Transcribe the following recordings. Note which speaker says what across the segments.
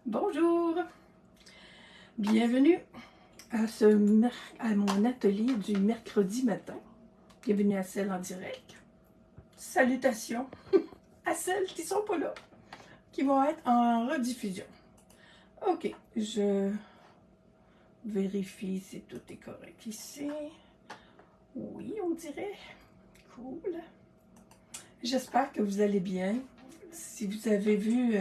Speaker 1: Bonjour, bienvenue à mon atelier du mercredi matin. Bienvenue à celles en direct. Salutations à celles qui ne sont pas là, qui vont être en rediffusion. Ok, je vérifie si tout est correct ici. Oui, on dirait. Cool. J'espère que vous allez bien. Si vous avez vu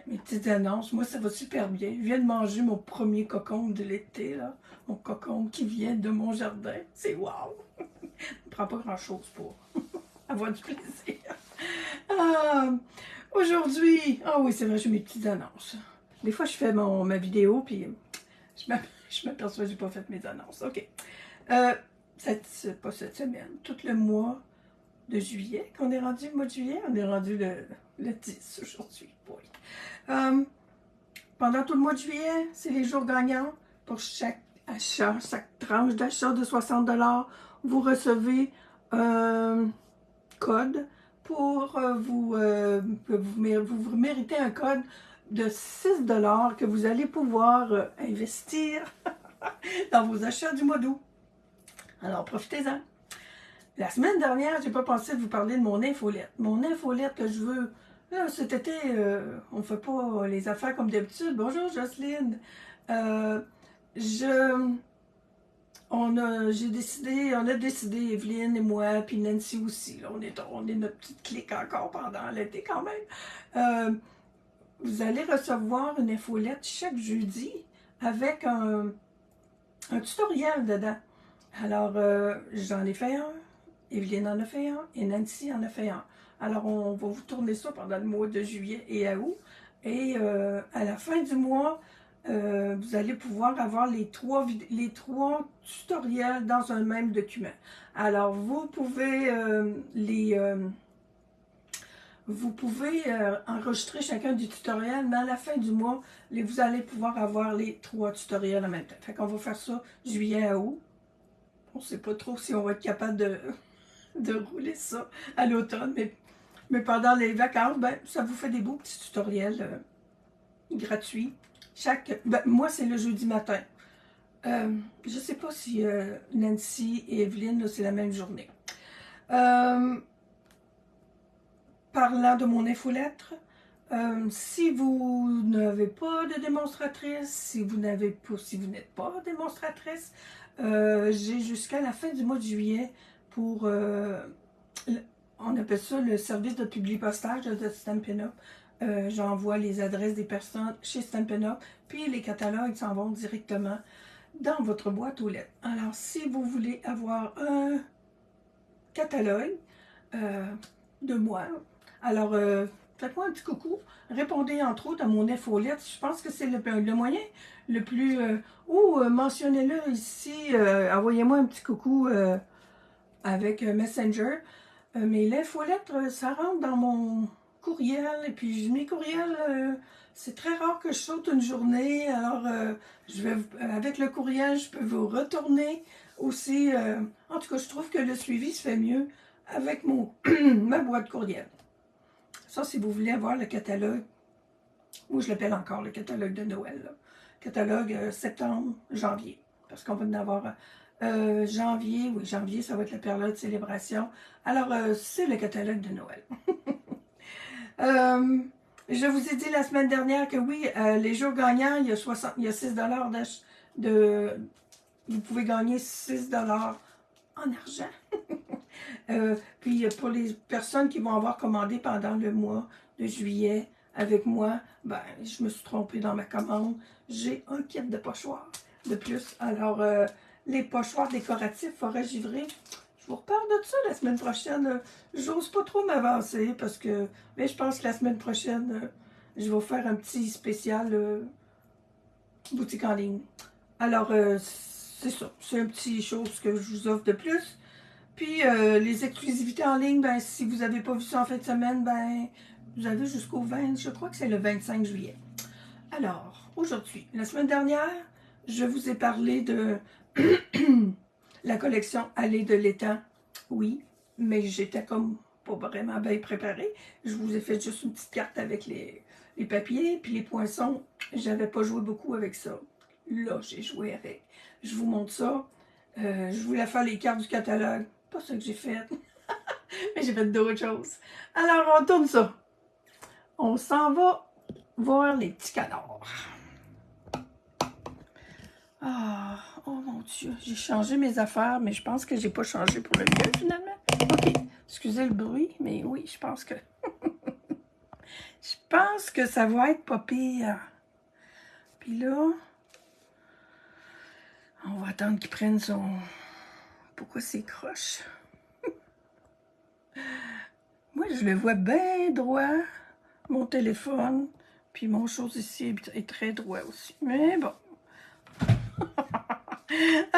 Speaker 1: mes petites annonces, moi ça va super bien. Je viens de manger mon premier cocon de l'été, là. Mon cocon qui vient de mon jardin. C'est wow! Je ne prend pas grand-chose pour avoir du plaisir. Aujourd'hui, oui, c'est vrai, j'ai mes petites annonces. Des fois, je fais ma vidéo, puis je m'aperçois que je n'ai pas fait mes annonces. OK. Pas cette semaine, tout le mois de juillet, qu'on est rendu le mois de juillet, on est rendu le 10 aujourd'hui. Oui. Pendant tout le mois de juillet, c'est les jours gagnants. Pour chaque achat, chaque tranche d'achat de 60$, vous recevez un code pour vous méritez un code de 6$ que vous allez pouvoir investir dans vos achats du mois d'août. Alors, profitez-en. La semaine dernière, j'ai pas pensé de vous parler de mon infolette. Mon infolette que je veux. Là, cet été, on fait pas les affaires comme d'habitude. Bonjour Jocelyne. On a décidé, Evelyne et moi, puis Nancy aussi. Là, on est notre petite clique encore pendant l'été quand même. Vous allez recevoir une infolette chaque jeudi avec un tutoriel dedans. Alors, j'en ai fait un. Evelyne en a fait un et Nancy en a fait un. Alors, on va vous tourner ça pendant le mois de juillet et à août. Et à la fin du mois, vous allez pouvoir avoir les trois tutoriels dans un même document. Alors, vous pouvez enregistrer chacun des tutoriels, mais à la fin du mois, vous allez pouvoir avoir les 3 tutoriels en même temps. Fait qu'on va faire ça juillet à août. On ne sait pas trop si on va être capable de rouler ça à l'automne, mais pendant les vacances, ben, ça vous fait des beaux petits tutoriels gratuits. Moi, c'est le jeudi matin. Je ne sais pas si Nancy et Evelyne, c'est la même journée. Parlant de mon infolettre, si vous n'avez pas de démonstratrice, si vous n'êtes pas démonstratrice, j'ai jusqu'à la fin du mois de juillet pour, on appelle ça le service de publipostage de Stampin' Up. J'envoie les adresses des personnes chez Stampin' Up, puis les catalogues s'en vont directement dans votre boîte aux lettres. Alors, si vous voulez avoir un catalogue de moi, alors faites-moi un petit coucou, répondez entre autres à mon infolette, je pense que c'est le moyen le plus... ou mentionnez-le ici, envoyez-moi un petit coucou avec Messenger. Mais l'infolettre, ça rentre dans mon courriel, et puis mes courriels, c'est très rare que je saute une journée, alors avec le courriel, je peux vous retourner aussi. En tout cas, je trouve que le suivi se fait mieux avec ma boîte courriel. Ça, si vous voulez avoir le catalogue, moi je l'appelle encore le catalogue de Noël, là. Catalogue septembre, janvier, parce qu'on va en avoir janvier, oui, janvier, ça va être la période de célébration. Alors, c'est le catalogue de Noël. Je vous ai dit la semaine dernière que oui, les jours gagnants, il y a 6$ vous pouvez gagner 6$ en argent. Puis pour les personnes qui vont avoir commandé pendant le mois de juillet avec moi, ben, je me suis trompée dans ma commande. J'ai un kit de pochoirs de plus. Alors, les pochoirs décoratifs forêt givrée, je vous reparle de ça la semaine prochaine. J'ose pas trop m'avancer parce que, mais je pense que la semaine prochaine, je vais faire un petit spécial boutique en ligne. Alors, c'est ça. C'est une petite chose que je vous offre de plus. Puis, les exclusivités en ligne, ben, si vous n'avez pas vu ça en fin de semaine, ben, vous avez jusqu'au 20, je crois que c'est le 25 juillet. Alors, aujourd'hui, la semaine dernière, je vous ai parlé de la collection Allée de l'étang. Oui, mais j'étais comme pas vraiment bien préparé. Je vous ai fait juste une petite carte avec les papiers, puis les poinçons, j'avais pas joué beaucoup avec ça. Là, j'ai joué avec. Je vous montre ça. Je voulais faire les cartes du catalogue. Pas ça que j'ai fait. Mais j'ai fait d'autres choses. Alors, on tourne ça. On s'en va voir les petits canards. Ah, oh mon Dieu, j'ai changé mes affaires, mais je pense que j'ai pas changé pour le mieux, finalement. OK, excusez le bruit, mais oui, je pense que... je pense que ça va être pas pire. Puis là, on va attendre qu'il prenne son... Pourquoi c'est croche? Moi, je le vois bien droit, mon téléphone, puis mon chose ici est très droit aussi. Mais bon.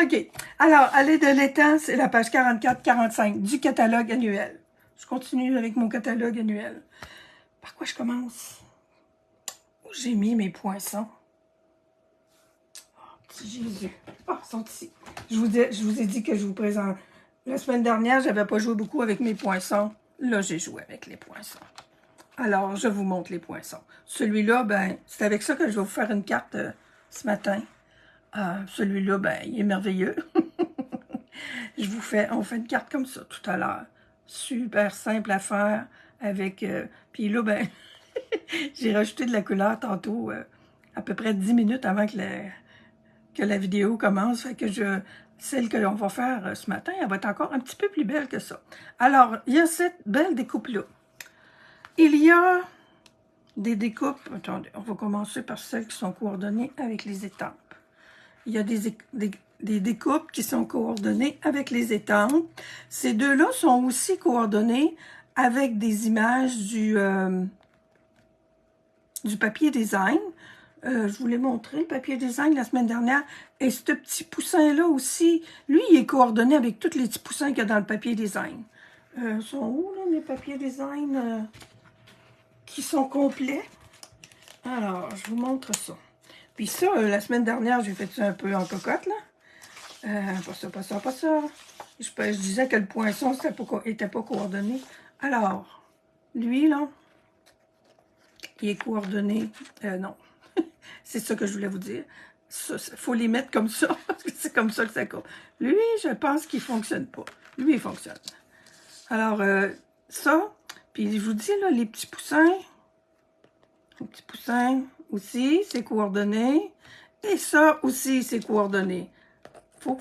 Speaker 1: OK. Alors, aller de l'étang, c'est la page 44-45 du catalogue annuel. Je continue avec mon catalogue annuel. Par quoi je commence? Où j'ai mis mes poinçons? Oh, petit Jésus. Ah, ils sont ici. Je vous ai dit que je vous présente. La semaine dernière, je n'avais pas joué beaucoup avec mes poinçons. Là, j'ai joué avec les poinçons. Alors, je vous montre les poinçons. Celui-là, ben, c'est avec ça que je vais vous faire une carte ce matin. Celui-là, ben, il est merveilleux. On fait une carte comme ça tout à l'heure. Super simple à faire avec... puis là, ben, j'ai rajouté de la couleur tantôt, à peu près 10 minutes avant que la vidéo commence. Fait que celle que l'on va faire ce matin, elle va être encore un petit peu plus belle que ça. Alors, il y a cette belle découpe-là. Il y a des découpes... Attendez, on va commencer par celles qui sont coordonnées avec les étampes. Il y a des découpes qui sont coordonnées avec les étampes. Ces deux-là sont aussi coordonnées avec des images du papier design. Je vous l'ai montré, le papier design, la semaine dernière. Et ce petit poussin-là aussi, lui, il est coordonné avec tous les petits poussins qu'il y a dans le papier design. Sont où, là, mes papiers design qui sont complets? Alors, je vous montre ça. Puis ça, la semaine dernière, j'ai fait ça un peu en cocotte, là. Pas ça. Je disais que le poinçon était pas coordonné. Alors, lui, là, il est coordonné. Non, c'est ça que je voulais vous dire. Il faut les mettre comme ça, parce que c'est comme ça que ça court. Lui, je pense qu'il ne fonctionne pas. Lui, il fonctionne. Alors, ça, puis je vous dis, là, les petits poussins aussi, c'est coordonné. Et ça aussi, c'est coordonné. Faut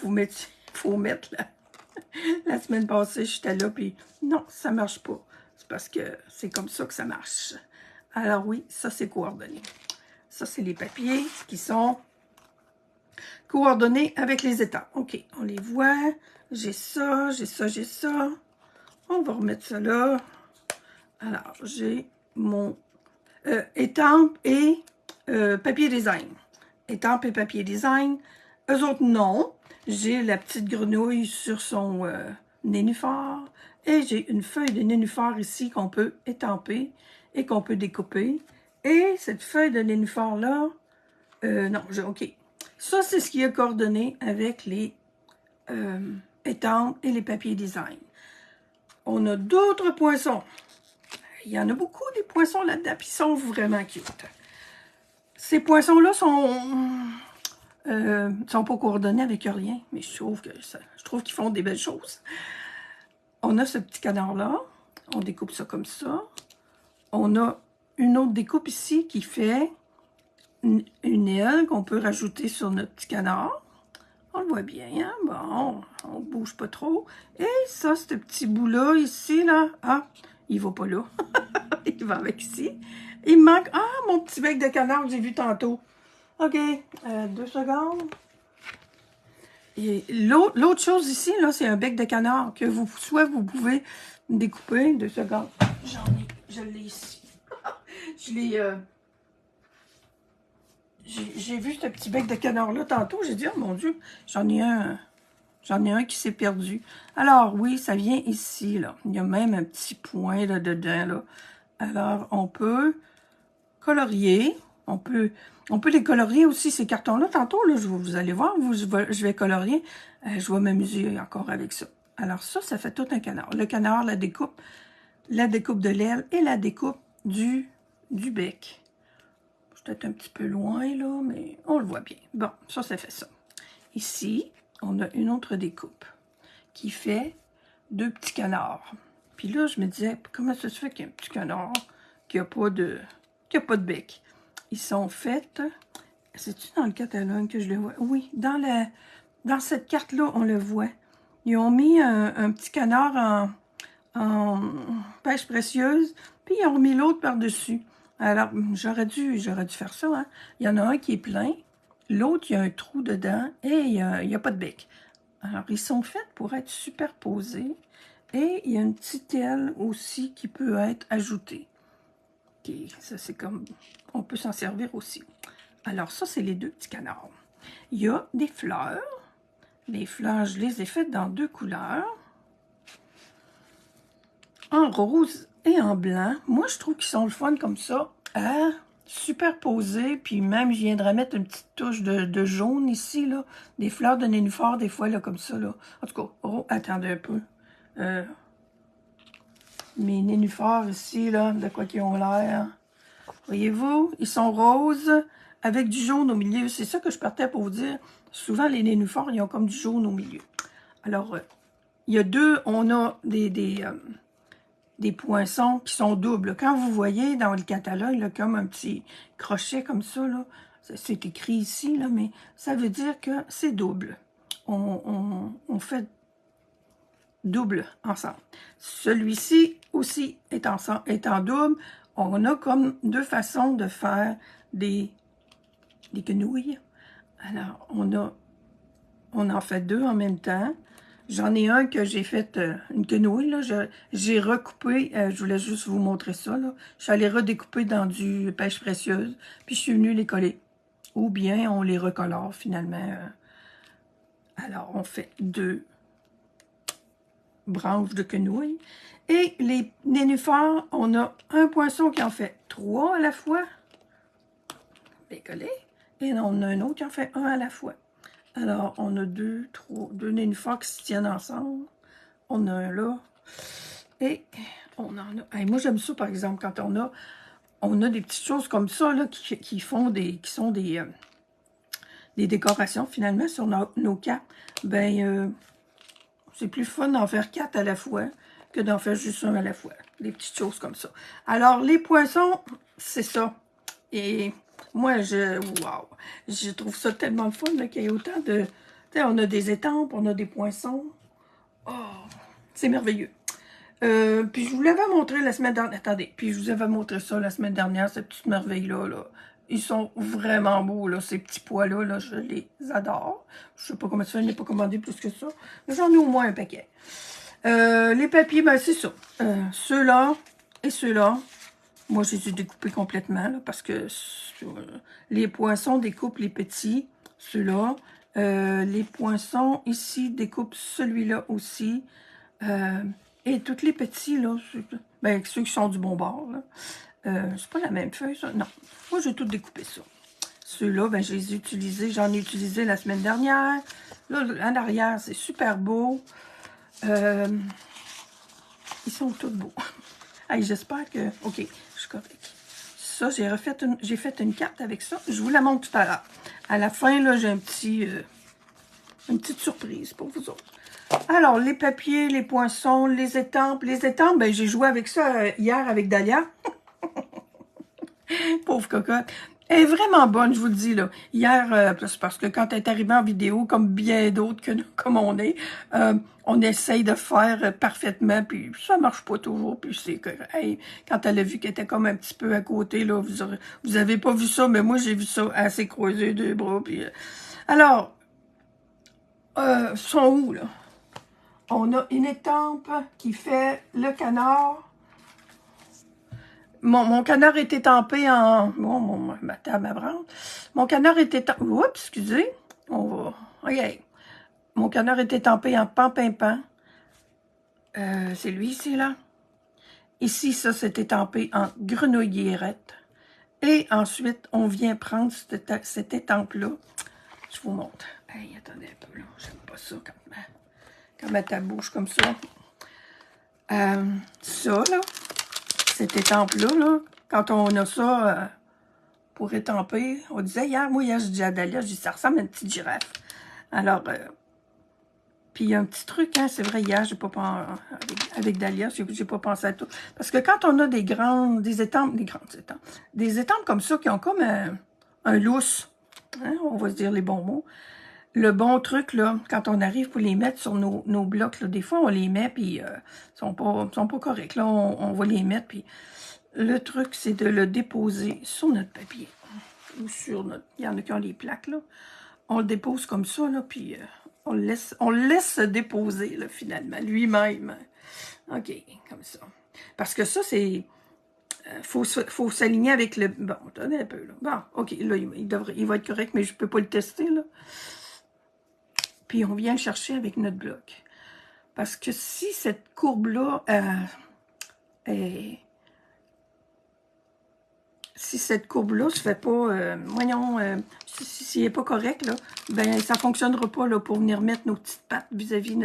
Speaker 1: mettre là. La semaine passée, j'étais là, puis non, ça marche pas. C'est parce que c'est comme ça que ça marche. Alors oui, ça, c'est coordonné. Ça, c'est les papiers qui sont coordonnés avec les étapes. OK, on les voit. J'ai ça. On va remettre ça là. Alors, j'ai mon étampe et papier design. Étampe et papier design. Eux autres, non. J'ai la petite grenouille sur son nénuphar. Et j'ai une feuille de nénuphar ici qu'on peut étamper et qu'on peut découper. Et cette feuille de nénuphar-là, non, OK. Ça, c'est ce qui est coordonné avec les étampes et les papiers design. On a d'autres poinçons. Il y en a beaucoup, des poinçons là-dedans, puis ils sont vraiment cute. Ces poinçons-là sont pas coordonnés avec rien, mais je trouve qu'ils font des belles choses. On a ce petit canard-là, on découpe ça comme ça. On a une autre découpe ici qui fait une aile qu'on peut rajouter sur notre petit canard. On le voit bien, hein? Bon, on ne bouge pas trop. Et ça, ce petit bout-là, ici, là, ah, il va pas là. Il va avec ici. Il me manque, mon petit bec de canard que j'ai vu tantôt. OK, 2 secondes. L'autre chose ici, là, c'est un bec de canard que vous pouvez découper. 2 secondes. Je l'ai ici. J'ai vu ce petit bec de canard-là tantôt. J'ai dit, oh mon Dieu, j'en ai un qui s'est perdu. Alors, oui, ça vient ici, là. Il y a même un petit point là dedans, là. Alors, on peut colorier. On peut les colorier aussi, ces cartons-là. Tantôt, là, vous allez voir, je vais colorier. Je vais m'amuser encore avec ça. Alors ça fait tout un canard. Le canard, la découpe, la découpe de l'aile et la découpe du bec. Je suis peut-être un petit peu loin, là, mais on le voit bien. Bon, ça fait ça. Ici, on a une autre découpe qui fait 2 petits canards. Puis là, je me disais, comment ça se fait qu'il y a un petit canard qui n'a pas de bec? Ils sont faits... C'est-tu dans le catalogue que je le vois? Oui, dans cette carte-là, on le voit. Ils ont mis un petit canard en pêche précieuse, puis ils ont mis l'autre par-dessus. Alors, j'aurais dû faire ça, hein. Il y en a un qui est plein, l'autre, il y a un trou dedans, et il n'y a pas de bec. Alors, ils sont faits pour être superposés, et il y a une petite aile aussi qui peut être ajoutée. Okay, ça, c'est comme... On peut s'en servir aussi. Alors, ça, c'est les 2 petits canards. Il y a des fleurs. Les fleurs, je les ai faites dans 2 couleurs. En rose et en blanc. Moi, je trouve qu'ils sont le fun comme ça, à superposer. Puis même, je viendrais mettre une petite touche de jaune ici, là. Des fleurs de nénuphar, des fois, là, comme ça, là. En tout cas, oh, attendez un peu. Mes nénuphars ici, là, de quoi qu'ils ont l'air. Voyez-vous, ils sont roses avec du jaune au milieu. C'est ça que je partais pour vous dire. Souvent, les nénuphars, ils ont comme du jaune au milieu. Alors, il y a on a des poinçons qui sont doubles. Quand vous voyez dans le catalogue, là, comme un petit crochet comme ça, là, c'est écrit ici, là, mais ça veut dire que c'est double. On fait double ensemble. Celui-ci aussi est en double. On a comme 2 façons de faire des quenouilles. Alors, on en fait 2 en même temps. J'en ai un que j'ai fait une quenouille, là. J'ai recoupé, je voulais juste vous montrer ça, là. Je suis allée redécouper dans du pêche précieuse, puis je suis venue les coller. Ou bien on les recolore finalement. Alors, on fait 2 branches de quenouille. Et les nénuphars, on a un poinçon qui en fait 3 à la fois. Bien collé. Et on a un autre qui en fait 1 à la fois. Alors, on a 2 nénuphars qui se tiennent ensemble. On a un là. Et on en a... Hey, moi, j'aime ça, par exemple, quand on a des petites choses comme ça, là, qui sont des décorations, finalement, sur nos cartes. Ben, c'est plus fun d'en faire 4 à la fois que d'en faire juste 1 à la fois. Des petites choses comme ça. Alors, les poinçons, c'est ça. Et moi, wow! Je trouve ça tellement le fun qu'il y ait autant de... Tu sais, on a des étampes, on a des poinçons. Oh! C'est merveilleux. Puis je vous l'avais montré la semaine dernière. Attendez, puis je vous avais montré ça la semaine dernière, cette petite merveille-là. Là. Ils sont vraiment beaux, là, ces petits pois-là. Là, je les adore. Je sais pas comment ça, je n'ai pas commandé plus que ça. Mais j'en ai au moins un paquet. Les papiers, ben c'est ça. Ceux-là et ceux-là. Moi, je les ai découpés complètement, là, parce que les poinçons découpent les petits. Ceux-là. Les poinçons ici découpent celui-là aussi. Et tous les petits, là, ben, ceux qui sont du bon bord, là, c'est pas la même feuille, ça? Non. Moi, j'ai tout découpé ça. Ceux-là, ben, je les ai utilisés. J'en ai utilisé la semaine dernière. Là, en arrière, c'est super beau. Ils sont tous beaux. Hey, j'espère que... OK, je suis correcte. Ça, j'ai fait une carte avec ça. Je vous la montre tout à l'heure. À la fin, là, j'ai une petite surprise pour vous autres. Alors, les papiers, les poinçons, les étampes. Les étampes, ben, j'ai joué avec ça hier avec Dahlia. Pauvre cocotte. Elle est vraiment bonne, je vous le dis, là. Hier, parce que quand elle est arrivée en vidéo, comme bien d'autres que nous, comme on essaye de faire parfaitement, puis ça marche pas toujours, puis c'est que, hey, quand elle a vu qu'elle était comme un petit peu à côté, là, vous avez pas vu ça, mais moi, j'ai vu ça, elle s'est croisée 2 bras, puis... Alors, sont où, là? On a une étampe qui fait le canard. Mon canard est étampé en... Bon, ma table à branle. Mon canard est étampé... Oups, excusez. On va... OK. Mon canard est étampé en pan-pimpin. C'est lui ici, là. Ici, ça, c'est étampé en grenouillerette. Et ensuite, on vient prendre cette étampe-là. Je vous montre. Hey, attendez un peu, là. J'aime pas ça quand ma table bouge comme ça. Ça, là, cette étampe-là, là, quand on a ça pour étamper, on disait hier, moi, hier, je dis à Dalia, je dis, ça ressemble à une petite girafe. Alors, puis il y a un petit truc, hein, c'est vrai, hier, j'ai pas pensé, avec Dalia, j'ai pas pensé à tout. Parce que quand on a des grandes étampes, des étampes comme ça qui ont comme un lousse, hein, on va se dire les bons mots. Le bon truc, là, quand on arrive pour les mettre sur nos blocs, là, des fois, on les met, puis ils sont pas corrects. Là, on va les mettre, puis le truc, c'est de le déposer sur notre papier. Ou sur notre... Il y en a qui ont les plaques, là. On le dépose comme ça, là, puis on le laisse se déposer, là, finalement, lui-même. OK, comme ça. Parce que ça, c'est... faut s'aligner avec le... Bon, attendez un peu, là. Bon, OK, là, il va être correct, mais je peux pas le tester, là. Puis on vient le chercher avec notre bloc. Parce que si cette courbe-là si cette courbe-là se fait pas, voyons, si elle n'est pas correcte, là, ben ça ne fonctionnera pas là, pour venir mettre nos petites pattes vis-à-vis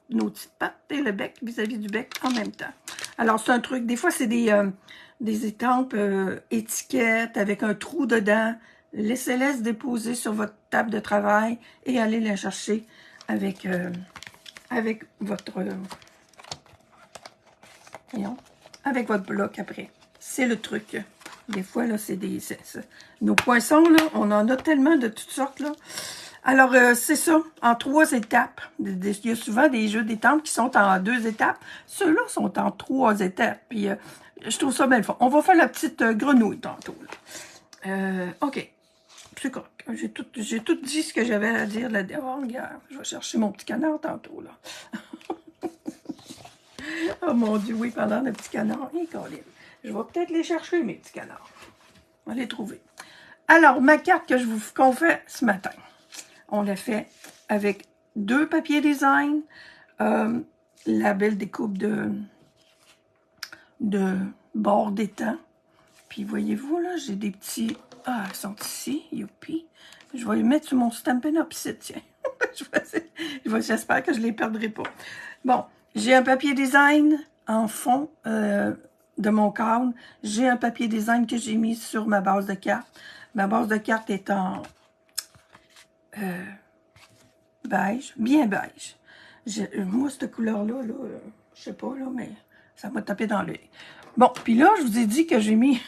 Speaker 1: nos petites pattes et le bec vis-à-vis du bec en même temps. Alors, c'est un truc, des fois, c'est des étampes étiquettes avec un trou dedans. Laissez-les se déposer sur votre table de travail et allez la chercher avec votre... voyons, avec votre bloc après. C'est le truc. Des fois, là, c'est des... Nos poinçons, là, on en a tellement de toutes sortes, là. Alors, c'est ça, en 3 étapes. Il y a souvent des jeux d'étampes qui sont en 2 étapes. Ceux-là sont en 3 étapes. Puis, je trouve ça bien le fun. On va faire la petite grenouille tantôt, là. OK. C'est correct. J'ai tout dit ce que j'avais à dire là-dedans. Oh, regarde, je vais chercher mon petit canard tantôt, là. Oh mon Dieu, oui, parlant de petits canards. Hey, Colin. Je vais peut-être les chercher, mes petits canards. On va les trouver. Alors, ma carte qu'on fait ce matin, on l'a fait avec 2 papiers design, la belle découpe de bord d'étang. Puis, voyez-vous, là, j'ai des petits... Ah, ils sont ici, youpi. Je vais les mettre sur mon Stampin' Up ici, tiens. J'espère que je ne les perdrai pas. Bon, j'ai un papier design en fond de mon cadre. J'ai un papier design que j'ai mis sur ma base de carte. Ma base de carte est en beige, bien beige. Moi, cette couleur-là, je sais pas, là, mais ça m'a tapé dans l'œil. Bon, puis là, je vous ai dit que j'ai mis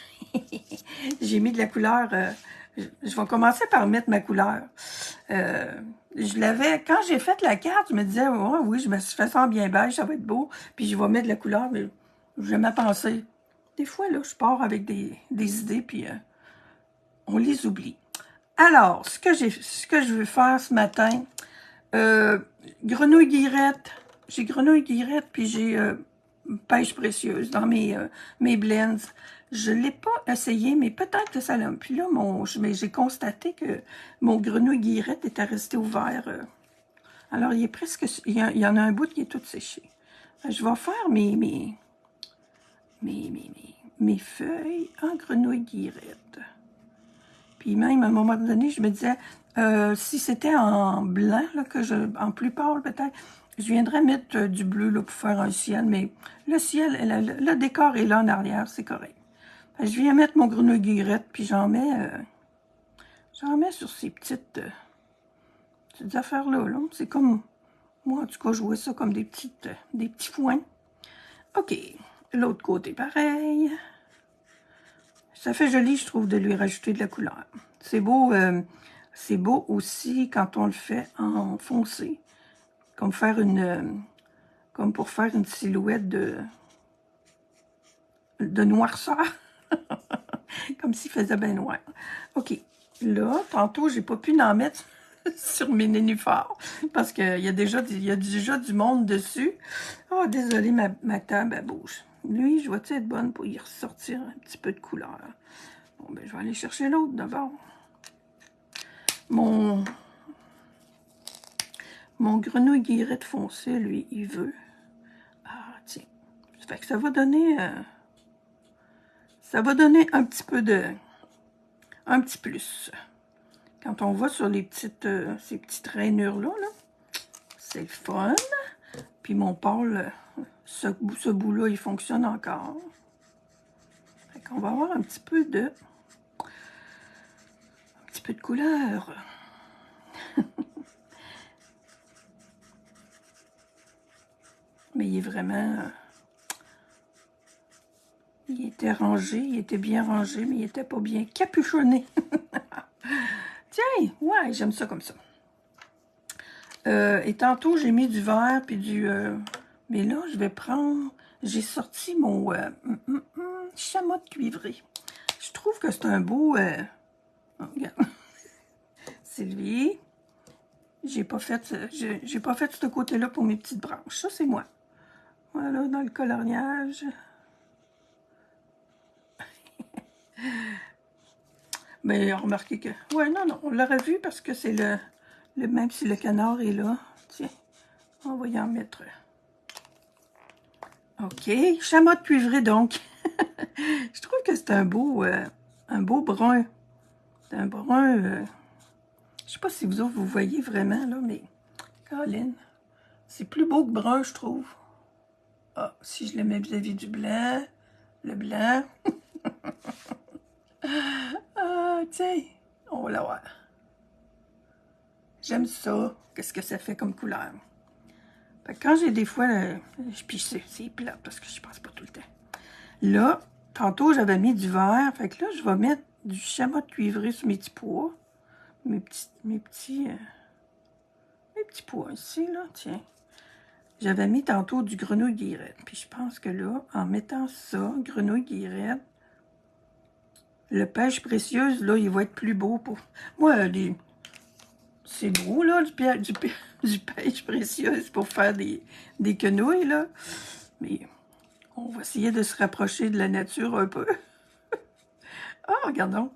Speaker 1: j'ai mis de la couleur... je vais commencer par mettre ma couleur. Je l'avais... Quand j'ai fait la carte, je me disais, oh, oui, je me suis fait ça bien beige, ça va être beau. Puis je vais mettre de la couleur, mais je jamais pensé. Des fois, là, je pars avec des idées, puis on les oublie. Alors, ce que je veux faire ce matin, grenouille guillerette. J'ai grenouille guillerette, puis j'ai pêche précieuse dans mes blends. Je ne l'ai pas essayé, mais peut-être que ça l'a... Puis là, j'ai constaté que mon grenouille guillerette était resté ouvert. Alors, il est presque... Il y en a un bout qui est tout séché. Je vais faire mes feuilles en grenouille guillerette. Puis même, à un moment donné, je me disais, si c'était en blanc, là, en plus pâle peut-être, je viendrais mettre du bleu là, pour faire un ciel, mais le ciel, le décor est là en arrière, c'est correct. Je viens mettre mon grenouille guillerette, puis j'en mets sur ces petites affaires-là. Là. C'est comme, moi en tout cas, je vois ça comme des petits foins. OK, l'autre côté pareil. Ça fait joli, je trouve, de lui rajouter de la couleur. C'est beau aussi quand on le fait en foncé. Comme pour faire une silhouette de noirceur. Comme s'il faisait bien noir. OK. Là, tantôt, j'ai pas pu en mettre sur mes nénuphars parce qu'il y a déjà du monde dessus. Oh, désolé, ma table, elle bouge. Lui, je vais-tu être bonne pour y ressortir un petit peu de couleur? Bon, ben, je vais aller chercher l'autre d'abord. Mon grenouille guillerette foncé, lui, il veut. Ah, tiens. Ça fait que ça va donner un petit peu un petit plus. Quand on va sur ces petites rainures-là, c'est le fun. Puis mon pâle, ce bout-là, il fonctionne encore. Fait qu'on va avoir un petit peu de couleur. Mais il est vraiment... il était rangé, il était bien rangé, mais il était pas bien capuchonné. Tiens, ouais, j'aime ça comme ça. Et tantôt, j'ai mis du vert, puis du... mais là, je vais prendre... J'ai sorti mon chamois de cuivré. Je trouve que c'est un beau... oh, regarde. Sylvie. J'ai pas fait ce côté-là pour mes petites branches. Ça, c'est moi. Voilà, dans le coloriage. Mais remarquez que... ouais, non, on l'aurait vu parce que c'est le... Même si le canard est là. Tiens, on va y en mettre... OK, chamois de cuivré, donc. Je trouve que c'est un beau brun. C'est un brun... je sais pas si vous autres, vous voyez vraiment, là, mais... Colin, c'est plus beau que brun, je trouve. Ah, si je le mets vis-à-vis du blanc, le blanc. Ah, tiens, on va la voir. J'aime ça. Qu'est-ce que ça fait comme couleur? Fait que quand j'ai des fois... puis c'est plat parce que je pense pas tout le temps. Là, tantôt, j'avais mis du vert. Fait que là, je vais mettre du chamois de cuivré sur mes petits pois. Mes petits pois ici, là, tiens. J'avais mis tantôt du grenouille guillerette. Puis je pense que là, en mettant ça, grenouille guillerette, le pêche précieuse, là, il va être plus beau pour... Moi, c'est beau, là, du pêche précieuse pour faire des quenouilles, là. Mais on va essayer de se rapprocher de la nature un peu. Ah, regardons.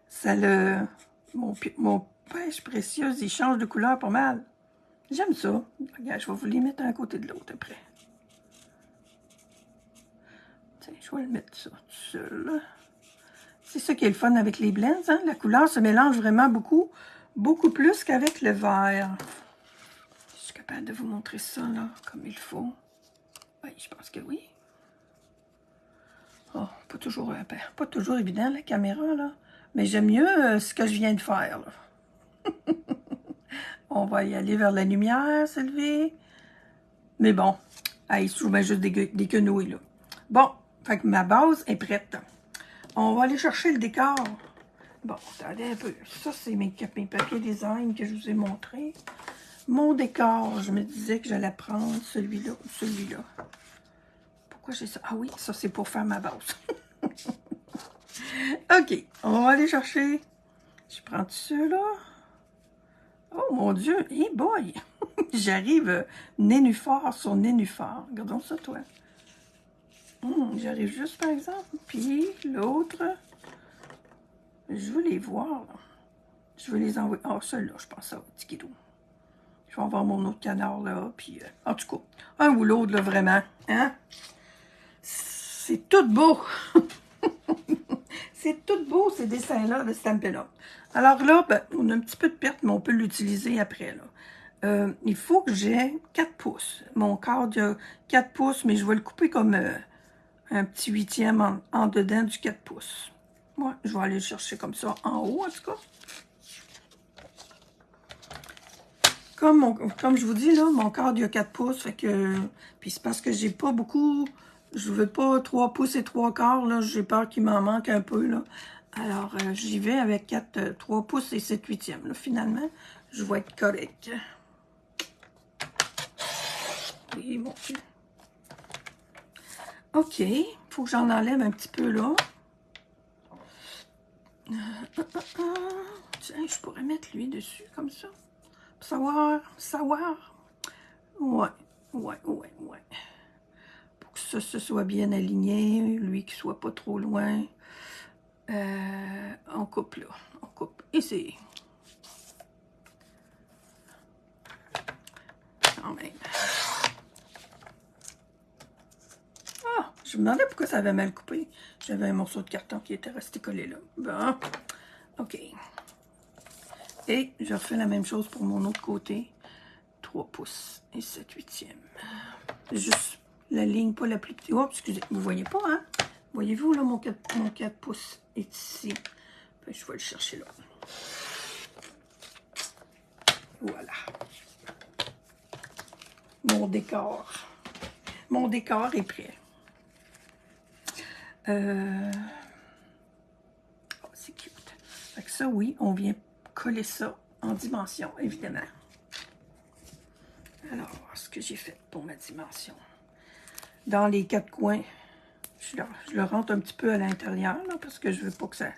Speaker 1: Ça le... Mon pêche précieuse, il change de couleur pas mal. J'aime ça. Regarde, je vais vous les mettre un côté de l'autre après. Tiens, je vais le mettre ça tout seul. C'est ça qui est le fun avec les blends, hein? La couleur se mélange vraiment beaucoup plus qu'avec le vert. Je suis capable de vous montrer ça, là, comme il faut. Oui, je pense que oui. Oh, pas toujours évident, la caméra, là. Mais j'aime mieux ce que je viens de faire, là. On va y aller vers la lumière, Sylvie. Mais bon, hey, je mets juste des quenouilles, là. Bon, fait que ma base est prête. On va aller chercher le décor. Bon, attendez un peu. Ça, c'est mes papiers design que je vous ai montrés. Mon décor, je me disais que j'allais prendre celui-là ou celui-là. Pourquoi j'ai ça? Ah oui, ça, c'est pour faire ma base. OK, on va aller chercher. Je prends tout ceux-là. Oh mon Dieu, hey boy! J'arrive nénuphar sur nénuphar. Regardons ça, toi. J'arrive juste, par exemple. Puis l'autre, je veux les voir. Là. Je veux les envoyer. Ah, celui-là, je pense ça, petit kidou. Je vais avoir mon autre canard là. Puis, en tout cas, un ou l'autre, là, vraiment. Hein? C'est tout beau. C'est tout beau, ces dessins-là de Stampin' Up. Alors là, ben, on a un petit peu de perte, mais on peut l'utiliser après. Là. Il faut que j'ai 4 pouces. Mon cadre, il a 4 pouces, mais je vais le couper comme un petit huitième en dedans du 4 pouces. Moi, je vais aller le chercher comme ça, en haut, en tout cas. Comme je vous dis, là, mon cadre, il a 4 pouces, fait que... Puis c'est parce que j'ai pas beaucoup... Je veux pas 3 pouces et 3 quarts, là. J'ai peur qu'il m'en manque un peu, là. Alors, j'y vais avec 3 pouces et 7 huitièmes, là. Finalement, je vais être correct. Oui, mon Dieu. OK. Il faut que j'en enlève un petit peu, là. Tiens, je pourrais mettre lui dessus, comme ça. Savoir. Ouais. Pour que ça se soit bien aligné, lui qui soit pas trop loin. On coupe là. On coupe ici. Quand même. Ah, je me demandais pourquoi ça avait mal coupé. J'avais un morceau de carton qui était resté collé là. Bon. OK. Et je refais la même chose pour mon autre côté. 3 pouces et 7 huitièmes. Juste la ligne, pas la plus petite. Oh, excusez, vous voyez pas, hein? Voyez-vous, là, mon 4 pouces est ici. Ben, je vais le chercher là. Voilà. Mon décor. Mon décor est prêt. Oh, c'est cute. Fait que ça, oui, on vient coller ça en dimension, évidemment. Alors, ce que j'ai fait pour ma dimension. Dans les 4 coins, je le rentre un petit peu à l'intérieur, parce que je veux pas que ça...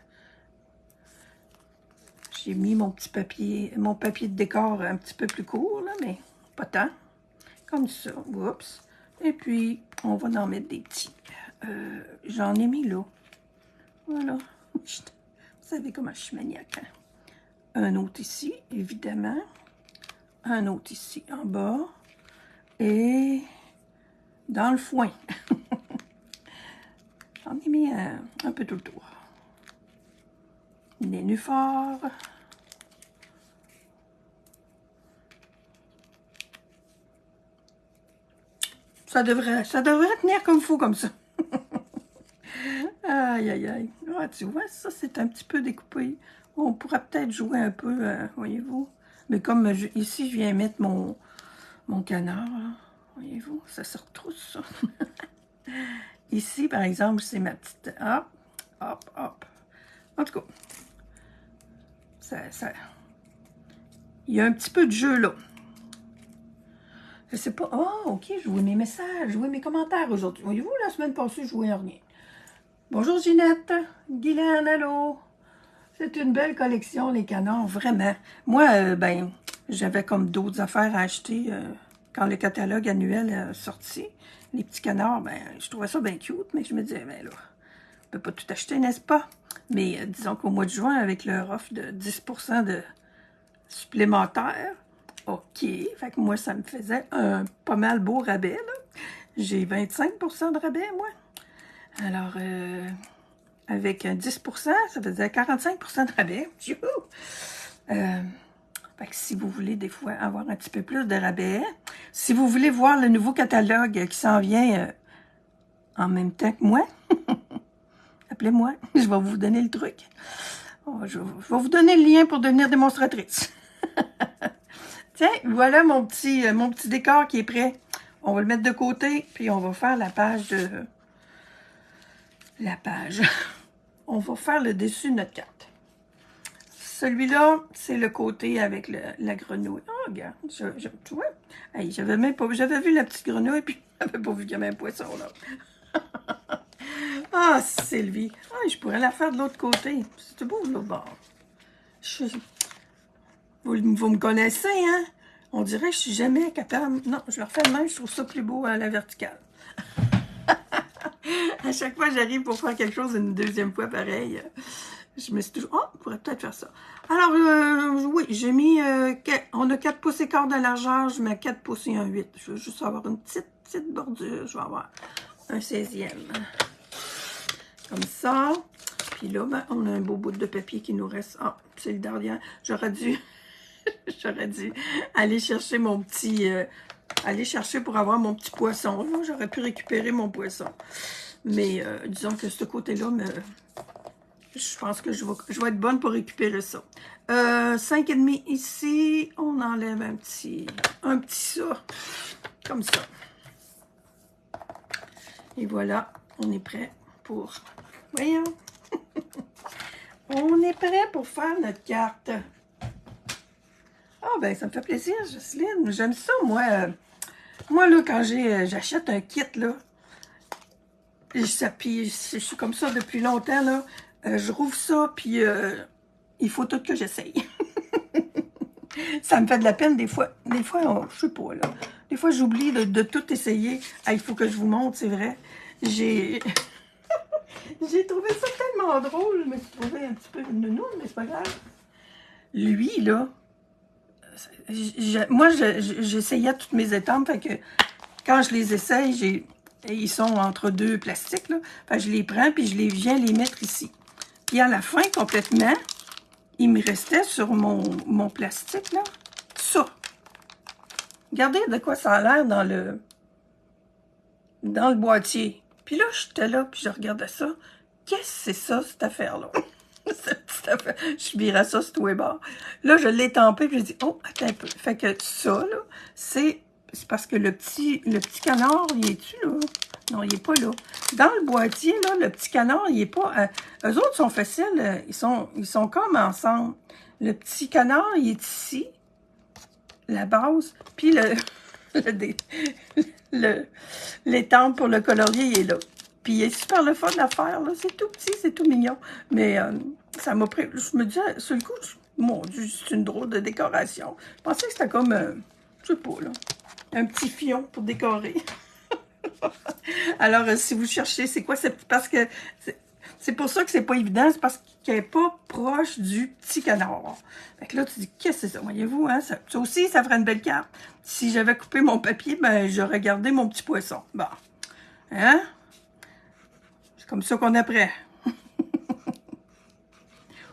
Speaker 1: J'ai mis mon papier de décor un petit peu plus court, là, mais pas tant. Comme ça. Oups. Et puis, on va en mettre des petits. J'en ai mis là. Voilà. Vous savez comment je suis maniaque. Hein? Un autre ici, évidemment. Un autre ici, en bas. Et dans le foin. J'en ai mis un peu tout le tour. Nénuphar. Ça devrait tenir comme il faut, comme ça. Aïe, aïe, aïe. Ah, tu vois, ça, c'est un petit peu découpé. On pourrait peut-être jouer un peu, voyez-vous. Mais comme ici, je viens mettre mon canard, là. Voyez-vous, ça se retrousse, ça. Ici, par exemple, c'est ma petite... Hop, hop, hop. En tout cas, il y a un petit peu de jeu, là. Je sais pas. Oh, OK, je vois mes messages, je vois mes commentaires aujourd'hui. Voyez-vous, la semaine passée, je voyais rien. Bonjour Ginette, Guylaine, allô. C'est une belle collection, les canards, vraiment. Moi, ben, j'avais comme d'autres affaires à acheter quand le catalogue annuel est sorti. Les petits canards, ben, je trouvais ça bien cute, mais je me disais, ben là, on peut pas tout acheter, n'est-ce pas? Mais disons qu'au mois de juin, avec leur offre de 10% de supplémentaire, OK, fait que moi, ça me faisait un pas mal beau rabais, là. J'ai 25% de rabais, moi. Alors, avec 10%, ça faisait 45% de rabais. Fait que si vous voulez des fois avoir un petit peu plus de rabais, si vous voulez voir le nouveau catalogue qui s'en vient en même temps que moi, appelez-moi, je vais vous donner le truc. Oh, je vais vous donner le lien pour devenir démonstratrice. Tiens, voilà mon petit décor qui est prêt. On va le mettre de côté, puis on va faire la page de... On va faire le dessus de notre carte. Celui-là, c'est le côté avec la grenouille. Oh, regarde, tu vois, hey, j'avais vu la petite grenouille, puis j'avais pas vu qu'il y avait un poisson, là. Ah, Sylvie. Ah, je pourrais la faire de l'autre côté. C'est beau, de l'autre bord. Vous me connaissez, hein? On dirait que je suis jamais capable. Non, je le refais de même, je trouve ça plus beau à la verticale. À chaque fois, j'arrive pour faire quelque chose une deuxième fois pareil. Je me suis toujours... Oh, on pourrait peut-être faire ça. Alors, oui, j'ai mis... on a 4 pouces et quart de largeur. Je mets 4 pouces et un 8. Je veux juste avoir une petite bordure. Je vais avoir un 16e. Comme ça. Puis là, ben, on a un beau bout de papier qui nous reste. Ah, c'est le derrière. J'aurais dû aller chercher mon petit... aller chercher pour avoir mon petit poisson. J'aurais pu récupérer mon poisson. Mais disons que ce côté-là, je pense que je vais être bonne pour récupérer ça. 5,5 ici. On enlève un petit ça. Comme ça. Et voilà, on est prêt pour... Voyons. On est prêt pour faire notre carte. Ah, ben, ça me fait plaisir, Jocelyne. J'aime ça, moi. Moi, là, quand j'achète un kit, là, puis je suis comme ça depuis longtemps, là, je rouvre ça, puis il faut tout que j'essaye. Ça me fait de la peine des fois. Des fois, je sais pas, là. Des fois, j'oublie de tout essayer. Ah, il faut que je vous montre, c'est vrai. J'ai trouvé ça tellement drôle. Je me suis trouvé un petit peu une nounoune, mais c'est pas grave. Lui, là, moi, j'essayais toutes mes étampes, fait que quand je les essaye, ils sont entre deux plastiques, là. Fait que je les prends, puis je viens les mettre ici. Puis à la fin, complètement, il me restait sur mon plastique, là, ça. Regardez de quoi ça a l'air dans le boîtier. Puis là, j'étais là, puis je regardais ça. Qu'est-ce que c'est ça, cette affaire-là? Cette petite affaire. Je virais ça sur tous les bords. Là, je l'ai tempé, puis j'ai dit, oh, attends un peu. Fait que ça, là, c'est parce que le petit canard, il est-tu là? Non, il est pas là. Dans le boîtier, là, le petit canard, il est pas... eux autres sont faciles, ils sont comme ensemble. Le petit canard, il est ici, la base, puis l'étampe pour le colorier, il est là. Puis il est super le fun à faire, là. C'est tout petit, c'est tout mignon. Mais ça m'a pris... Je me disais, sur le coup, mon Dieu, c'est une drôle de décoration. Je pensais que c'était comme, je sais pas, là, un petit fion pour décorer. Alors, si vous cherchez, c'est quoi? C'est parce que... C'est pour ça que c'est pas évident, c'est parce qu'elle n'est pas proche du petit canard. Fait que là, tu dis, qu'est-ce que c'est ça? Voyez-vous, hein? Ça aussi, ça ferait une belle carte. Si j'avais coupé mon papier, ben, j'aurais gardé mon petit poisson. Bon. Hein? C'est comme ça qu'on apprend.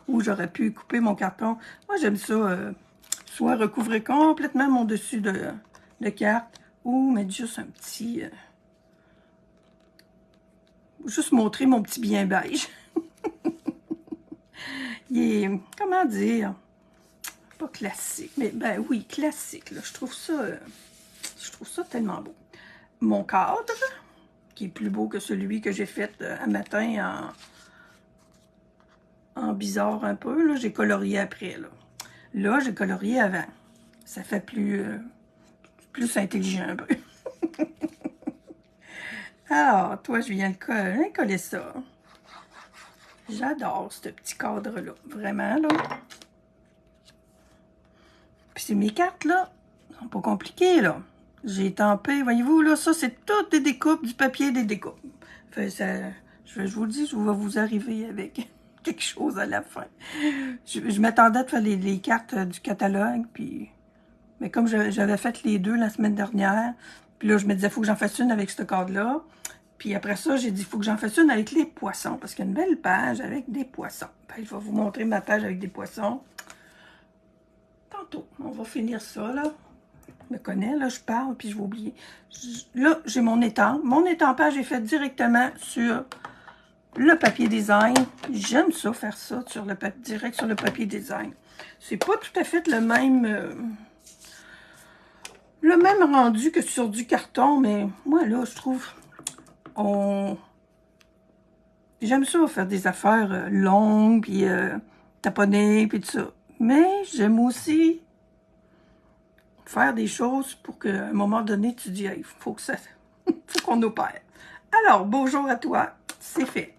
Speaker 1: Ou j'aurais pu couper mon carton. Moi, j'aime ça, soit recouvrir complètement mon dessus de carte, ou mettre juste un petit... juste montrer mon petit bien beige. Il est, comment dire, pas classique, mais ben oui, classique. Là. Je trouve ça tellement beau. Mon cadre, qui est plus beau que celui que j'ai fait un matin en bizarre un peu. Là, j'ai colorié après. Là, j'ai colorié avant. Ça fait plus intelligent un peu. Alors, toi, je viens de coller ça. J'adore ce petit cadre-là. Vraiment, là. Puis c'est mes cartes, là, sont pas compliquées, là. J'ai tempé, voyez-vous, là, ça, c'est toutes des découpes, du papier des découpes. Fait ça, je vous le dis, je vais vous arriver avec quelque chose à la fin. Je m'attendais à faire les cartes du catalogue, puis... Mais comme j'avais fait les deux la semaine dernière, puis là, je me disais, il faut que j'en fasse une avec ce cadre-là. Puis après ça, j'ai dit, il faut que j'en fasse une avec les poissons, parce qu'il y a une belle page avec des poissons. Ben, je vais vous montrer ma page avec des poissons. Tantôt, on va finir ça, là. Je me connais, là, je parle, puis je vais oublier. Là, j'ai mon étampe. Mon étampage est fait directement sur le papier design. J'aime ça, faire ça direct sur le papier design. C'est pas tout à fait le même rendu que sur du carton, mais moi, là, je trouve... J'aime ça, faire des affaires longues, puis taponner, puis tout ça. Mais j'aime aussi faire des choses pour qu'à un moment donné, tu dis, il faut qu'on opère. Alors, bonjour à toi, c'est fait.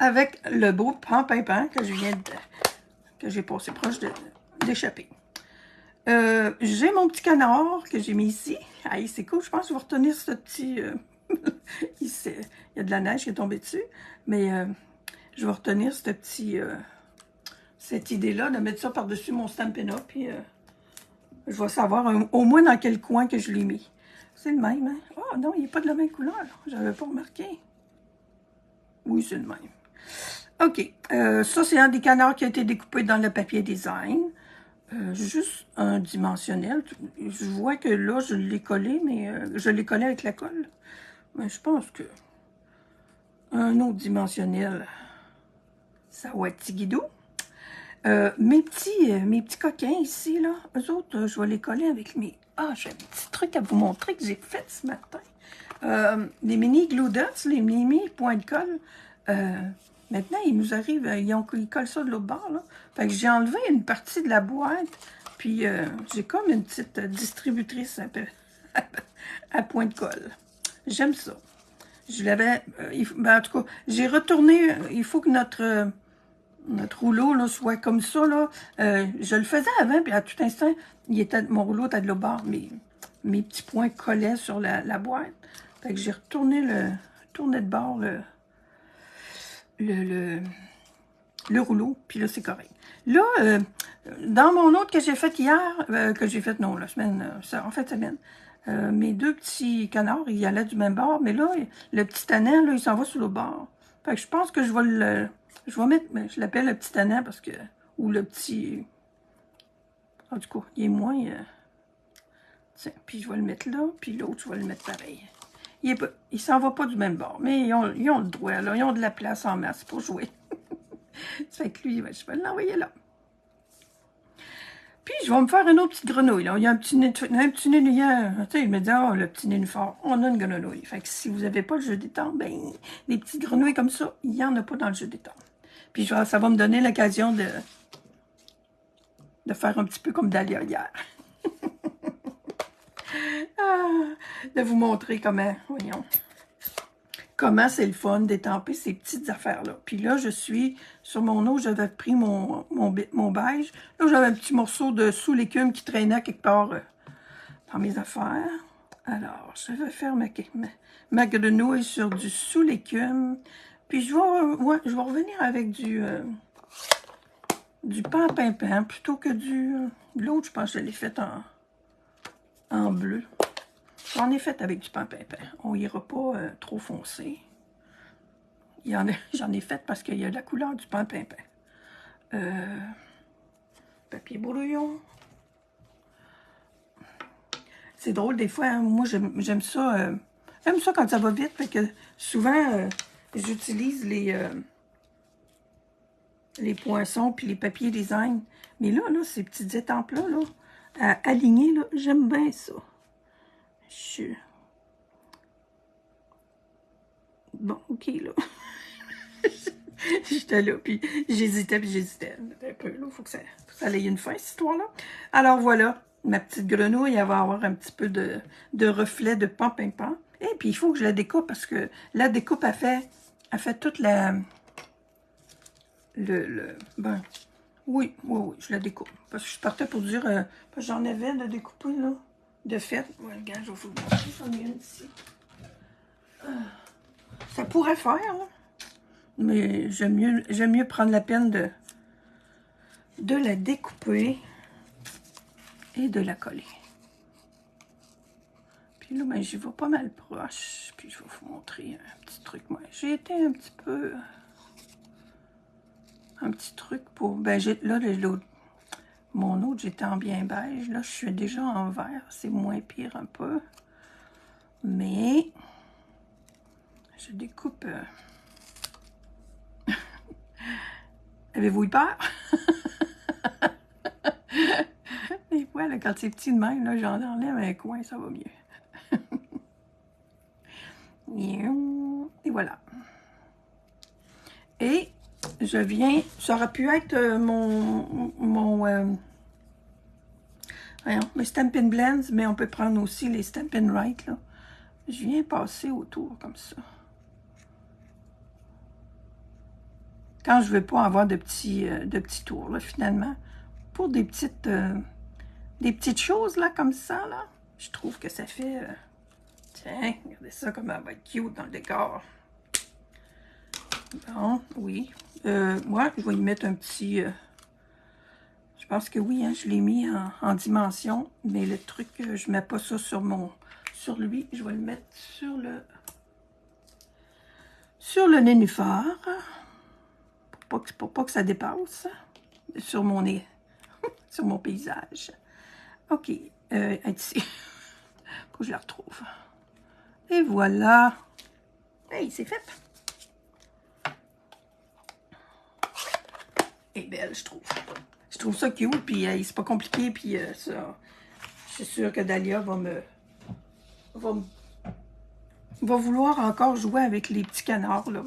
Speaker 1: Avec le beau pan-pimpin que j'ai passé proche d'échapper. J'ai mon petit canard que j'ai mis ici. Ah, c'est cool, je pense que je vais retenir ce petit... il y a de la neige qui est tombée dessus, mais je vais retenir cette idée-là de mettre ça par-dessus mon Stampin' Up, puis je vais savoir au moins dans quel coin que je l'ai mis. C'est le même, hein? Oh non, il n'est pas de la même couleur, j'avais pas remarqué. Oui, c'est le même. OK, ça c'est un des canards qui a été découpé dans le papier design. Juste un dimensionnel. Je vois que là, je l'ai collé, mais je l'ai collé avec la colle. Mais je pense que un autre dimensionnel, ça va être Tigidou. Mes petits coquins ici, là, eux autres, je vais les coller avec mes... Ah, j'ai un petit truc à vous montrer que j'ai fait ce matin. Les mini glue dots, les mini points de colle. Maintenant, ils nous arrivent, ils collent ça de l'autre bord, là. Fait que j'ai enlevé une partie de la boîte, puis j'ai comme une petite distributrice à point de colle. J'aime ça. Je l'avais... ben, en tout cas, j'ai retourné... il faut que notre rouleau là, soit comme ça. Là. Je le faisais avant, puis à tout instant, mon rouleau était de l'autre bord. Mes petits points collaient sur la boîte. Fait que j'ai retourné de bord le rouleau, puis là, c'est correct. Là, dans mon autre que j'ai fait hier, non, la semaine, en fait, semaine, mes deux petits canards, ils allaient du même bord, mais là, le petit tannant, là, il s'en va sur le bord. Fait que je pense que je vais mettre, je l'appelle le petit tannant parce que, ou le petit, en tout cas, il est moins, tiens, puis je vais le mettre là, puis l'autre, je vais le mettre pareil. il s'en va pas du même bord. Mais ils ont le droit, là. Ils ont de la place en masse pour jouer. Ça fait que lui, je vais l'envoyer là. Puis, je vais me faire une autre petite grenouille, là. Il y a un petit nénuphar. Tu sais, il me dit, oh, le petit nénuphar, on a une grenouille. Fait que si vous n'avez pas le jeu des temps, ben, des petites grenouilles comme ça, il n'y en a pas dans le jeu des temps. Puis, ça va me donner l'occasion de faire un petit peu comme Dahlia hier. De vous montrer comment c'est le fun d'étamper ces petites affaires-là. Puis là, je suis sur mon eau, j'avais pris mon beige. Là, j'avais un petit morceau de sous-légume qui traînait quelque part dans mes affaires. Alors, je vais faire ma grenouille sur du sous-légume. Puis je vais revenir avec du pain plutôt que l'autre, je pense que je l'ai fait en bleu. J'en ai fait avec du pain. On n'ira pas trop foncé. J'en ai fait parce qu'il y a la couleur du pain. Papier brouillon. C'est drôle, des fois, hein, moi j'aime ça. J'aime ça quand ça va vite, fait que souvent j'utilise les poinçons puis les papiers design. Mais là, ces petites étampes-là, alignées, j'aime bien ça. Bon, ok, là. J'étais là, puis j'hésitais. Un peu, là, faut que ça ait une fin, cette histoire-là. Alors, voilà, ma petite grenouille, elle va avoir un petit peu de reflet de pan. Et puis, il faut que je la découpe, parce que la découpe, elle fait toute la... Ben, oui, je la découpe. Parce que je partais pour dire... parce que j'en avais de découper, là. De fait, ouais, regarde, je vais vous le montrer, j'en ai une ici. Ça pourrait faire, là. Mais j'aime mieux prendre la peine de la découper et de la coller. Puis là, ben, j'y vais pas mal proche. Puis je vais vous montrer un petit truc. Moi, j'ai été un petit peu... Un petit truc pour... Ben, là, mon autre, j'étais en bien beige. Là, je suis déjà en vert. C'est moins pire un peu. Mais... Je découpe... Avez-vous eu peur? Et voilà, quand c'est petit de même, là, j'en enlève un coin, ça va mieux. Et voilà. Et je viens... Ça aurait pu être mes Stampin' Blends, mais on peut prendre aussi les Stampin' Right, là. Je viens passer autour comme ça. Quand je ne veux pas avoir de petits tours, là, finalement. Pour des petites choses, là, comme ça, là, je trouve que ça fait... tiens, regardez ça, comme elle va être cute dans le décor. Bon, oui. Moi, je vais y mettre un petit... je pense que oui, hein, je l'ai mis en dimension, mais le truc, je ne mets pas ça sur lui. Je vais le mettre sur le nénuphar. Pour pas que ça dépasse sur mon nez, sur mon paysage. OK, ici. Faut que je la retrouve. Et voilà. Hey, c'est fait. Elle est belle, je trouve. Je trouve ça cute, puis c'est pas compliqué, puis ça, je suis sûre que Dahlia va vouloir encore jouer avec les petits canards, là.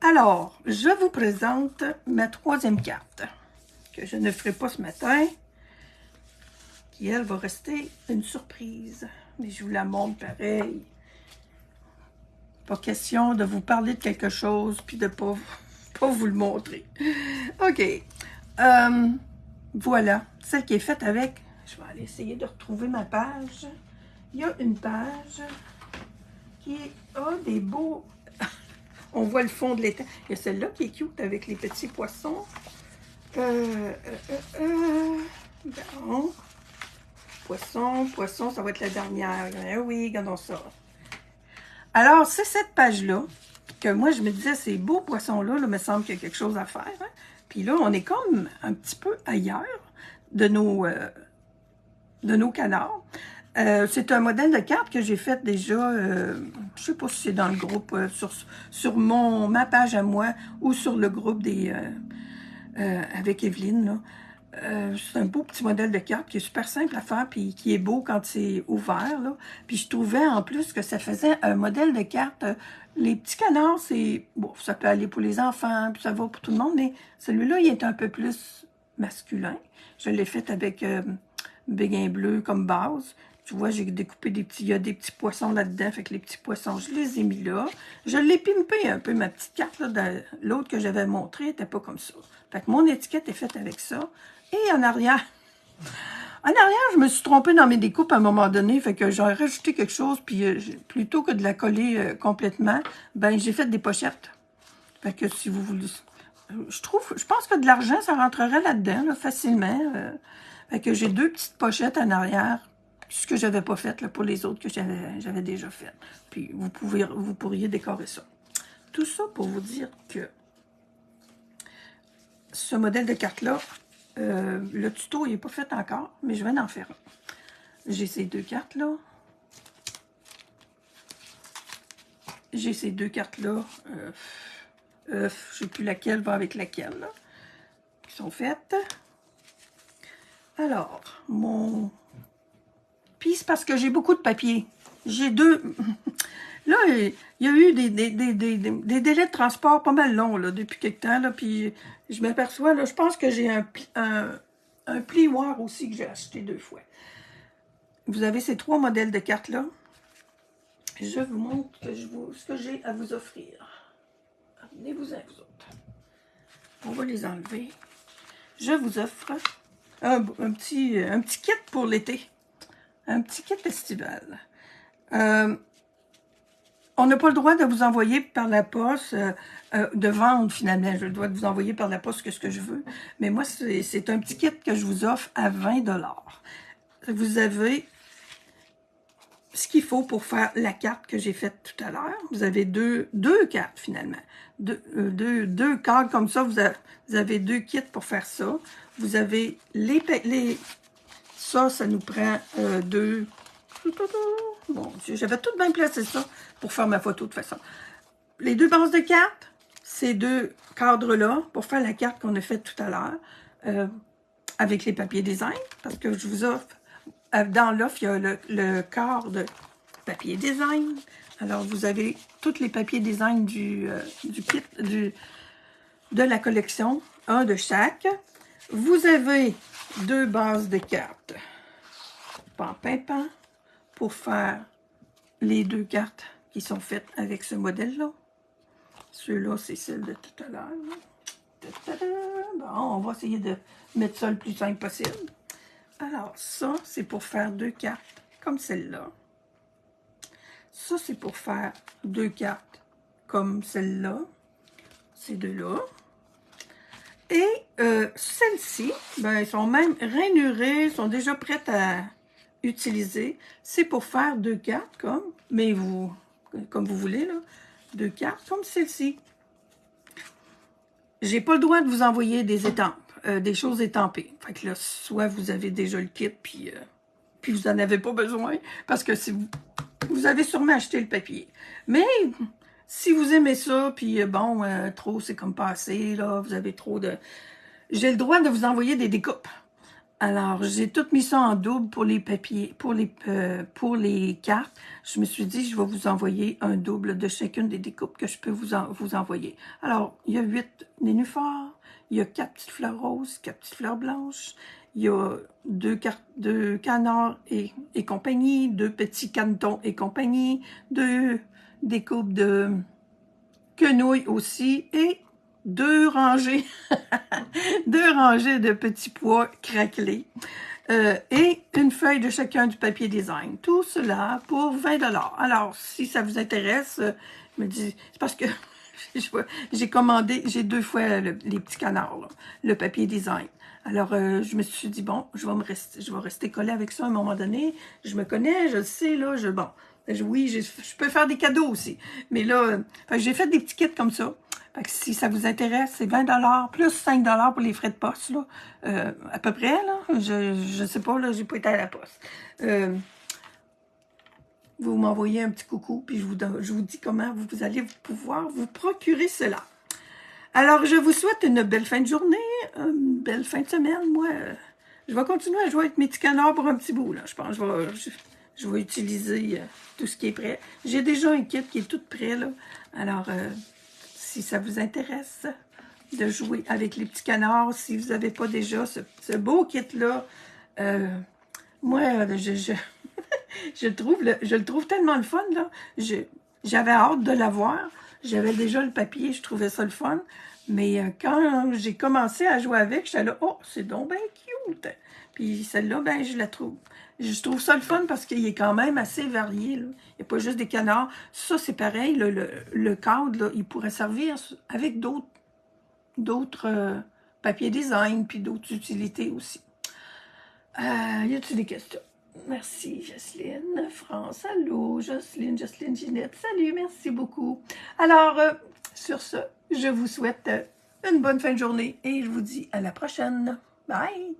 Speaker 1: Alors, je vous présente ma troisième carte, que je ne ferai pas ce matin, qui, elle, va rester une surprise. Mais je vous la montre pareil. Pas question de vous parler de quelque chose, puis de pas vous le montrer. OK. Voilà, celle qui est faite avec... Je vais aller essayer de retrouver ma page. Il y a une page qui a des beaux... On voit le fond de l'étang. Il y a celle-là qui est cute avec les petits poissons. Bon. Poisson, ça va être la dernière. Oui, regardons ça. Alors, c'est cette page-là que moi, je me disais, ces beaux poissons-là, il me semble qu'il y a quelque chose à faire. Hein? Puis là, on est comme un petit peu ailleurs de nos canards. C'est un modèle de carte que j'ai fait déjà, je sais pas si c'est dans le groupe, sur ma page à moi, ou sur le groupe avec Evelyne, là. C'est un beau petit modèle de carte qui est super simple à faire, puis qui est beau quand c'est ouvert, là. Puis je trouvais en plus que ça faisait un modèle de carte. Les petits canards, c'est bon, ça peut aller pour les enfants, puis ça va pour tout le monde, mais celui-là, il est un peu plus masculin. Je l'ai fait avec béguin bleu comme base. Tu vois, j'ai découpé il y a des petits poissons là-dedans, fait que les petits poissons, je les ai mis là. Je l'ai pimpé un peu, ma petite carte, là, l'autre que j'avais montré n'était pas comme ça. Fait que mon étiquette est faite avec ça. Et en arrière, je me suis trompée dans mes découpes à un moment donné, fait que j'ai rajouté quelque chose, puis plutôt que de la coller complètement, ben j'ai fait des pochettes. Fait que si vous voulez... je pense que de l'argent, ça rentrerait là-dedans, là, facilement. Fait que j'ai deux petites pochettes en arrière, ce que j'avais pas fait là, pour les autres que j'avais déjà fait. Puis vous pourriez décorer ça. Tout ça pour vous dire que ce modèle de carte-là, le tuto il n'est pas fait encore, mais je vais en faire un. J'ai ces deux cartes-là. J'ai ces deux cartes-là. Je ne sais plus laquelle va avec laquelle, là, qui sont faites. Alors, Puis c'est parce que j'ai beaucoup de papier. J'ai deux... Là, il y a eu des délais de transport pas mal longs là, depuis quelque temps. Là, puis je m'aperçois, là, je pense que j'ai un plioir aussi que j'ai acheté 2 fois. Vous avez ces 3 modèles de cartes-là. Je vous montre ce que j'ai à vous offrir. Amenez-vous-en, vous autres. On va les enlever. Je vous offre un petit kit pour l'été. Un petit kit estival. On n'a pas le droit de vous envoyer par la poste, de vendre finalement. Je dois vous envoyer par la poste ce que je veux. Mais moi, c'est un petit kit que je vous offre à 20 $. Vous avez ce qu'il faut pour faire la carte que j'ai faite tout à l'heure. Vous avez deux cartes finalement. Deux cartes comme ça. Vous avez 2 kits pour faire ça. Vous avez ça nous prend 2... Bon, j'avais tout bien placé ça pour faire ma photo de toute façon. Les 2 bases de cartes, ces 2 cadres-là, pour faire la carte qu'on a faite tout à l'heure, avec les papiers design, parce que je vous offre, dans l'offre, il y a le cadre de papier design. Alors, vous avez tous les papiers design du kit, de la collection, un de chaque. Vous avez 2 bases de cartes, pan pour faire les 2 cartes qui sont faites avec ce modèle-là. Ceux-là, c'est celle de tout à l'heure. Bon, on va essayer de mettre ça le plus simple possible. Alors, ça, c'est pour faire 2 cartes comme celle-là. Ça, c'est pour faire 2 cartes comme celle-là. Ces deux-là. Et celles-ci, ben, elles sont même rainurées, sont déjà prêtes à utiliser. C'est pour faire 2 cartes comme vous voulez, là. 2 cartes comme celle-ci. J'ai pas le droit de vous envoyer des étampes, des choses étampées. Fait que là, soit vous avez déjà le kit, puis vous n'en avez pas besoin, parce que si vous avez sûrement acheté le papier. Mais si vous aimez ça, puis bon, trop, c'est comme pas assez, là, vous avez trop de... J'ai le droit de vous envoyer des découpes. Alors, j'ai tout mis ça en double pour les papiers, pour les cartes. Je me suis dit, je vais vous envoyer un double de chacune des découpes que je peux vous envoyer. Alors, il y a 8 nénuphars, il y a 4 petites fleurs roses, 4 petites fleurs blanches, il y a 2 canards et compagnie, 2 petits canetons et compagnie, 2 découpes de quenouilles aussi, et 2 rangées, 2 rangées de petits pois craquelés et une feuille de chacun du papier design. Tout cela pour 20 $. Alors, si ça vous intéresse, je me dis, c'est parce que j'ai commandé, j'ai 2 fois les petits canards, là, le papier design. Alors, je me suis dit, bon, je vais rester collée avec ça à un moment donné. Je me connais, je le sais, là, oui, je peux faire des cadeaux aussi. Mais là, j'ai fait des petits kits comme ça. Fait que si ça vous intéresse, c'est 20 $ plus 5 $ pour les frais de poste, là. À peu près, là. Je sais pas, là, j'ai pas été à la poste. vous m'envoyez un petit coucou, puis je vous dis comment vous allez pouvoir vous procurer cela. Alors, je vous souhaite une belle fin de journée, une belle fin de semaine. Moi, je vais continuer à jouer avec mes petits canards pour un petit bout, là. Je pense que je vais utiliser tout ce qui est prêt. J'ai déjà un kit qui est tout prêt, là. Alors, si ça vous intéresse de jouer avec les petits canards, si vous n'avez pas déjà ce beau kit-là, moi, je le trouve tellement le fun, là. J'avais hâte de l'avoir. J'avais déjà le papier, je trouvais ça le fun. Mais quand j'ai commencé à jouer avec, j'étais là, oh, c'est donc bien cute. Puis celle-là, ben, je trouve ça le fun parce qu'il est quand même assez varié, là. Il n'y a pas juste des canards. Ça, c'est pareil, le cadre, là, il pourrait servir avec d'autres papiers design, puis d'autres utilités aussi. Y a-t-il des questions? Merci, Jocelyne. France, allô, Jocelyne, Ginette, salut, merci beaucoup. Alors, sur ce, je vous souhaite une bonne fin de journée et je vous dis à la prochaine. Bye!